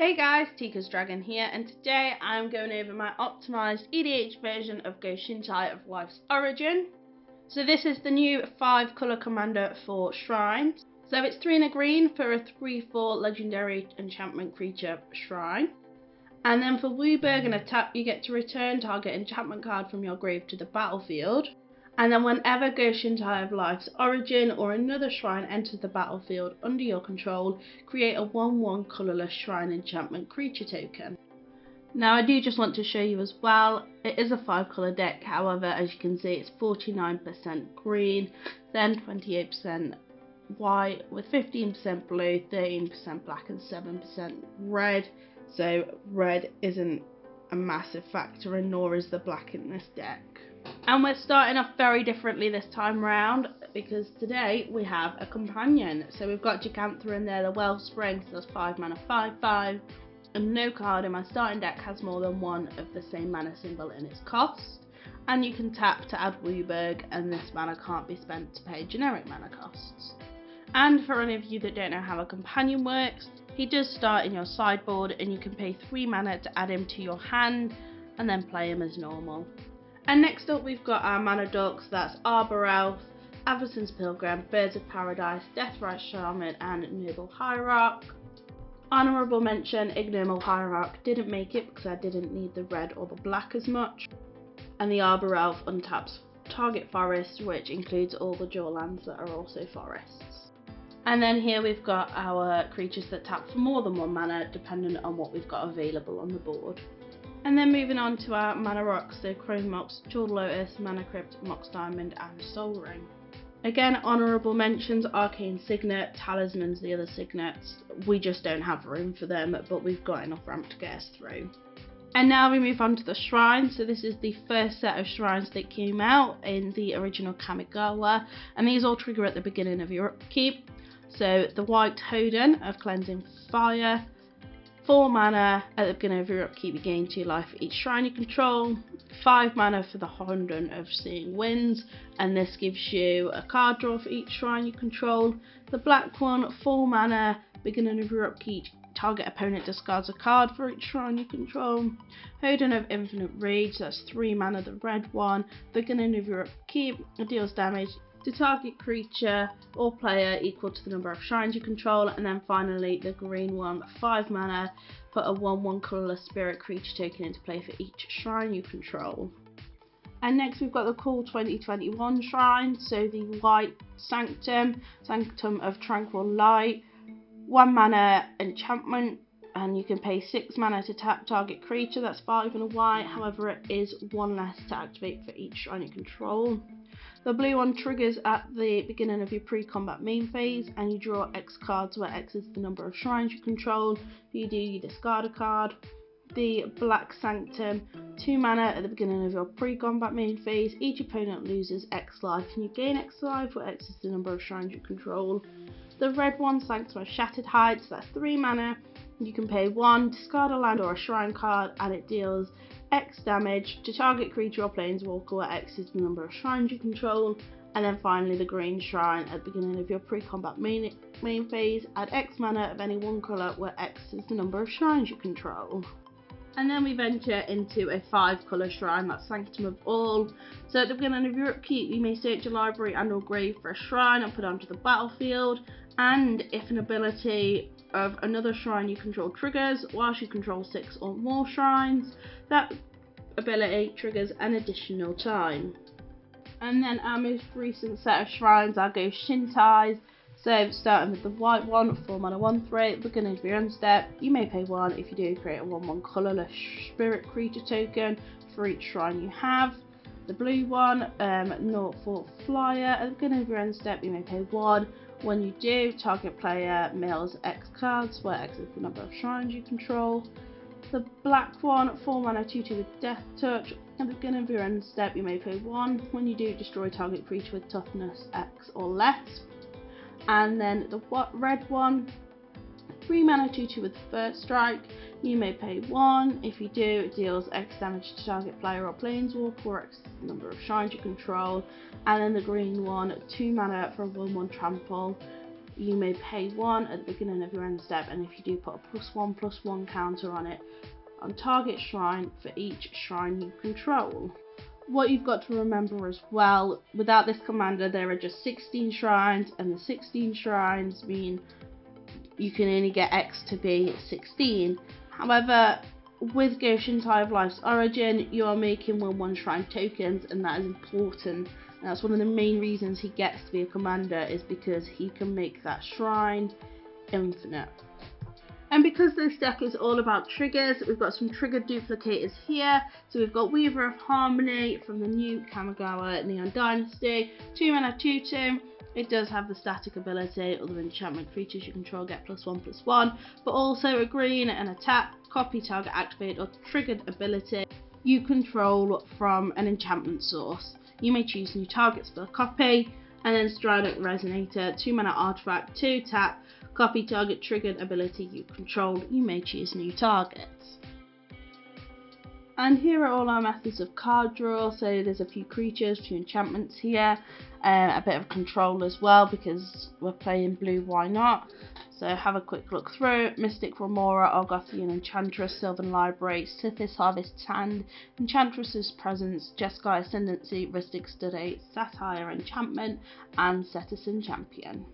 Hey guys, Teeka's Dragon here, and today I'm going over my optimized EDH version of Go-Shintai of Life's Origin. So this is the new 5 colour commander for shrines. So it's 3 and a green for a 3/4 legendary enchantment creature shrine. And then for Wooburg and a tap, you get to return target enchantment card from your grave to the battlefield. And then whenever Go-Shintai of Life's Origin or another shrine enters the battlefield under your control, create a 1/1 colourless shrine enchantment creature token. Now I do just want to show you as well, it is a 5 colour deck, however as you can see it's 49% green, then 28% white with 15% blue, 13% black and 7% red. So red isn't a massive factor and nor is the black in this deck. And we're starting off very differently this time round because today we have a companion. So we've got Jacantha in there, the Wellspring, so that's 5 mana 5/5, and no card in my starting deck has more than one of the same mana symbol in its cost. And you can tap to add Wooburg, and this mana can't be spent to pay generic mana costs. And for any of you that don't know how a companion works, he does start in your sideboard and you can pay 3 mana to add him to your hand and then play him as normal. And next up we've got our mana dorks, that's Arbor Elf, Averson's Pilgrim, Birds of Paradise, Deathrite Shaman and Noble Hierarch. Honourable mention, Ignoble Hierarch didn't make it because I didn't need the red or the black as much. And the Arbor Elf untaps target forest, which includes all the dual lands that are also forests. And then here we've got our creatures that tap for more than 1 mana depending on what we've got available on the board. And then moving on to our mana rocks, so Chrome Mox, Jeweled Lotus, Mana Crypt, Mox Diamond and Soul Ring. Again, honourable mentions, Arcane Signet, Talismans, the other signets. We just don't have room for them, but we've got enough ramp to get us through. And now we move on to the shrines. So this is the first set of shrines that came out in the original Kamigawa, and these all trigger at the beginning of your upkeep. So the White Hoden of Cleansing Fire, 4 mana at the beginning of your upkeep, you gain 2 life for each shrine you control, 5 mana for the Hoden of Seeing Winds, and this gives you a card draw for each shrine you control. The black one, 4 mana, beginning of your upkeep, target opponent discards a card for each shrine you control. Hoden of Infinite Rage, that's 3 mana, the red one, beginning of your upkeep, it deals damage to target creature or player equal to the number of shrines you control. And then finally the green one, 5 mana, put a 1/1 colourless spirit creature token into play for each shrine you control. And next we've got the cool 2021 shrine, so the White Sanctum, Sanctum of Tranquil Light, 1 mana enchantment, and you can pay 6 mana to tap target creature, that's 5 and a white, however it is 1 less to activate for each shrine you control. The blue one triggers at the beginning of your pre-combat main phase and you draw X cards where X is the number of shrines you control. You discard a card. The Black Sanctum, 2 mana at the beginning of your pre-combat main phase. Each opponent loses X life and you gain X life where X is the number of shrines you control. The red one, Sanctum of Shattered Heights, that's 3 mana. You can pay 1, discard a land or a shrine card, and it deals X damage to target creature or planeswalker where X is the number of shrines you control. And then finally the green shrine at the beginning of your pre-combat main phase, add X mana of any one colour where X is the number of shrines you control. And then we venture into a 5 colour shrine, that's Sanctum of All. So at the beginning of your upkeep you may search your library and or grave for a shrine and put it onto the battlefield, and if an ability of another shrine you control triggers whilst you control 6 or more shrines, that ability triggers an additional time. And then our most recent set of shrines are Go-Shintai's. So starting with the white one, 4 mana 1/3, at the beginning of your end step, you may pay 1. If you do, create a 1/1 colourless spirit creature token for each shrine you have. The blue one, 0/4 flyer, at the beginning of your end step, you may pay 1. When you do, target player mills X cards, where X is the number of shrines you control. The black one, 4 mana 2/2 with Death Touch. At the beginning of your end step, you may pay 1. When you do, destroy target creature with toughness X or less. And then the red one, 3 mana 2/2 with First Strike. You may pay 1. If you do, it deals X damage to target player or planeswalker, or X the number of shrines you control. And then the green one, 2 mana for a 1/1 trample. you may pay 1 at the beginning of your end step, and if you do, put a +1/+1 counter on it on target shrine for each shrine you control. What you've got to remember as well, without this commander there are just 16 shrines, and the 16 shrines mean you can only get X to be 16. However, with Go-Shintai of Life's Origin, you are making 1/1 shrine tokens, and that is important. And that's one of the main reasons he gets to be a commander, is because he can make that shrine infinite. And because this deck is all about triggers, we've got some trigger duplicators here. So we've got Weaver of Harmony from the new Kamigawa Neon Dynasty, 2 mana 2/2. It does have the static ability, other enchantment creatures you control get +1/+1, but also a green and a tap, copy target activated or triggered ability you control from an enchantment source. You may choose new targets for a copy, and then Strident Resonator, 2 mana artifact, 2 tap, copy target triggered ability you control. You may choose new targets. And here are all our methods of card draw. So there's a few creatures, 2 enchantments here, a bit of control as well because we're playing blue, why not? So have a quick look through. Mystic Remora, Argothian Enchantress, Sylvan Library, Sithis Harvest Hand, Enchantress's Presence, Jeskai Ascendancy, Ristic Study, Satire Enchantment, and Cetizen Champion.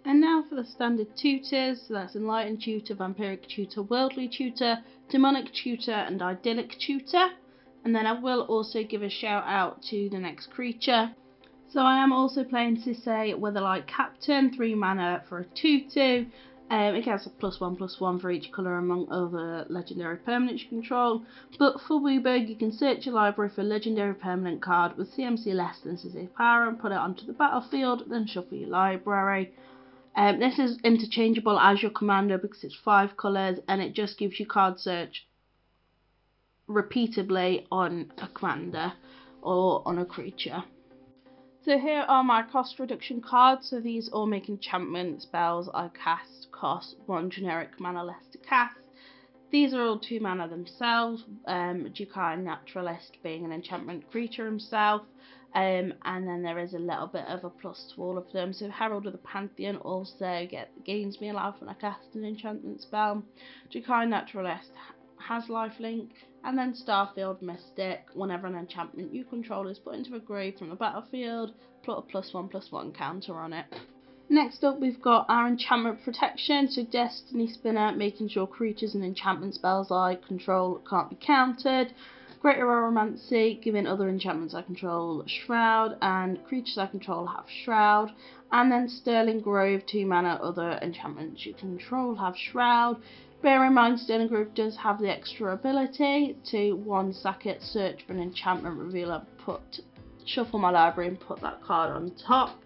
And now for the standard tutors, so that's Enlightened Tutor, Vampiric Tutor, Worldly Tutor, Demonic Tutor, and Idyllic Tutor. And then I will also give a shout out to the next creature. So I am also playing Sisay Weatherlight Captain, 3 mana for a 2/2. It gets a +1/+1 for each colour among other legendary permanents you control. But for Wooburg, you can search your library for a legendary permanent card with CMC less than Sisay power and put it onto the battlefield, then shuffle your library. This is interchangeable as your commander because it's 5 colours, and it just gives you card search repeatedly on a commander or on a creature. So here are my cost reduction cards. So these all make enchantment spells I cast cost 1 generic mana less to cast. These are all 2 mana themselves, Jukai Naturalist being an enchantment creature himself, and then there is a little bit of a plus to all of them. So Herald of the Pantheon also gains me a life when I cast an enchantment spell. Jukai Naturalist has lifelink, and then Starfield Mystic, whenever an enchantment you control is put into a grave from the battlefield, put a +1/+1 counter on it. Next up we've got our enchantment protection, so Destiny Spinner, making sure creatures and enchantment spells I control can't be countered. Greater Aromancy, giving other enchantments I control Shroud, and creatures I control have Shroud. And then Sterling Grove, 2 mana, other enchantments you control have Shroud. Bear in mind Sterling Grove does have the extra ability to 1 sack it, search for an enchantment revealer, shuffle my library and put that card on top.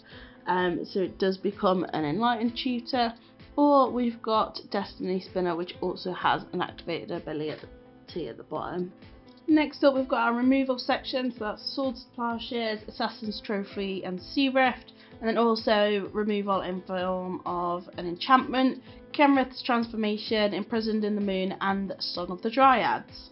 So it does become an Enlightened Tutor. Or we've got Destiny Spinner, which also has an activated ability at the bottom. Next up we've got our removal section, so that's Swords, Plowshares, Assassin's Trophy and Sea Rift, and then also removal in form of an enchantment, Kenrith's Transformation, Imprisoned in the Moon, and Song of the Dryads.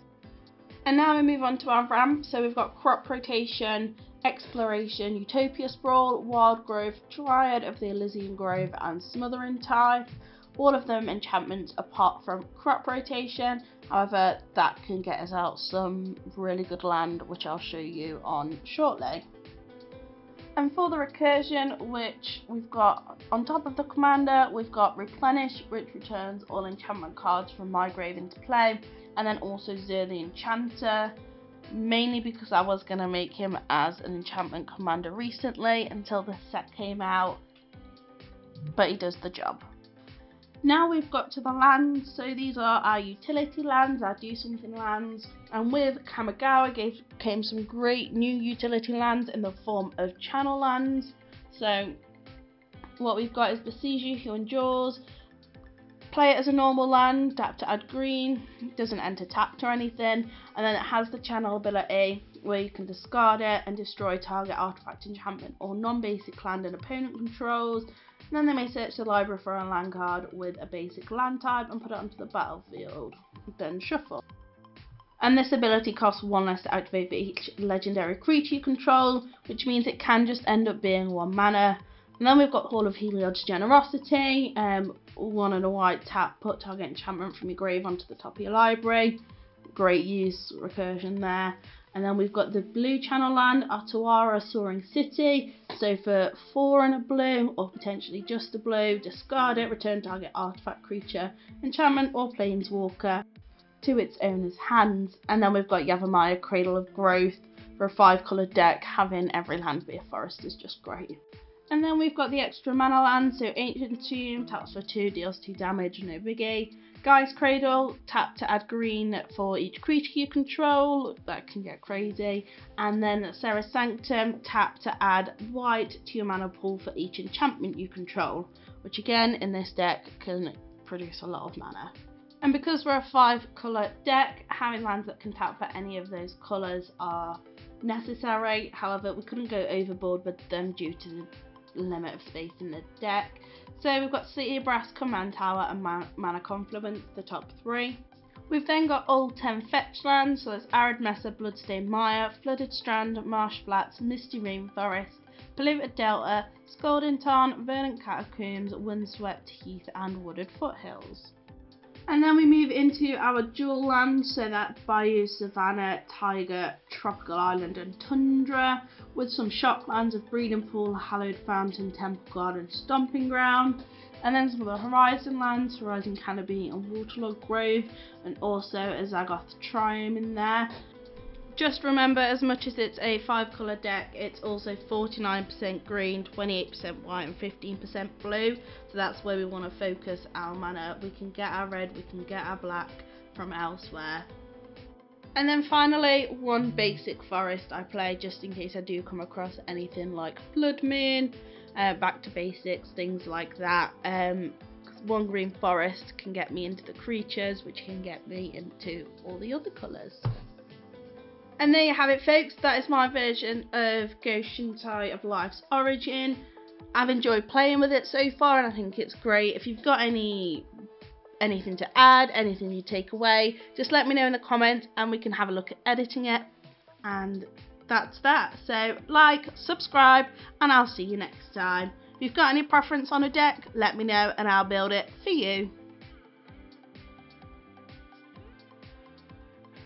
And now we move on to our ramp. So we've got Crop Rotation, Exploration, Utopia Sprawl, Wild Grove, Dryad of the Elysian Grove, and Smothering Tide. All of them enchantments apart from Crop Rotation. However, that can get us out some really good land, which I'll show you on shortly. And for the recursion, which we've got on top of the commander, we've got Replenish, which returns all enchantment cards from my grave into play, and then also Zur the Enchanter, mainly because I was going to make him as an enchantment commander recently until the set came out, but he does the job. Now we've got to the lands, so these are our utility lands, our do something lands, and with Kamigawa came some great new utility lands in the form of channel lands. So what we've got is Besiege, who endures, play it as a normal land, tap to add green, doesn't enter tapped or anything, and then it has the channel ability where you can discard it and destroy target artifact, enchantment or non-basic land an opponent controls. And then they may search the library for a land card with a basic land type and put it onto the battlefield, then shuffle. And this ability costs 1 less to activate for each legendary creature you control, which means it can just end up being 1 mana. And then we've got Hall of Heliod's Generosity, 1 and a white, tap, put target enchantment from your grave onto the top of your library. Great use, recursion there. And then we've got the blue channel land, Otawara Soaring City. So for 4 and a blue, or potentially just a blue, discard it, return target artifact, creature, enchantment or planeswalker to its owner's hands. And then we've got Yavimaya, Cradle of Growth. For a 5-colour deck, having every land be a forest is just great. And then we've got the extra mana land, so Ancient Tomb, taps for 2, deals 2 damage, no biggie. Guy's Cradle, tap to add green for each creature you control, that can get crazy. And then Serra's Sanctum, tap to add white to your mana pool for each enchantment you control, which again in this deck can produce a lot of mana. And because we're a 5-colour deck, having lands that can tap for any of those colours are necessary. However, we couldn't go overboard with them due to the limit of space in the deck. So we've got City of Brass, Command Tower and Mana Confluence, the top 3. We've then got all 10 fetch lands, so there's Arid Mesa, Bloodstained Mire, Flooded Strand, Marsh Flats, Misty Rainforest, Polluted Delta, Scalding Tarn, Verdant Catacombs, Windswept Heath and Wooded Foothills. And then we move into our dual lands, so that's Bayou, Savannah, Tiger, Tropical Island and Tundra, with some shop lands of Breeding Pool, Hallowed Fountain, Temple Garden, Stomping Ground. And then some of the Horizon lands, Horizon Canopy and Waterlogged Grove, and also a Zagoth Triome in there. Just remember, as much as it's a 5-colour deck, it's also 49% green, 28% white and 15% blue. So that's where we want to focus our mana. We can get our red, we can get our black from elsewhere. And then finally, one basic forest I play just in case I do come across anything like Blood Moon, back to basics, things like that. One green forest can get me into the creatures, which can get me into all the other colours. And there you have it, folks. That is my version of Go-Shintai of Life's Origin. I've enjoyed playing with it so far and I think it's great. If you've got anything to add, anything you take away, just let me know in the comments and we can have a look at editing it. And that's that. So like, subscribe, and I'll see you next time. If you've got any preference on a deck, let me know and I'll build it for you.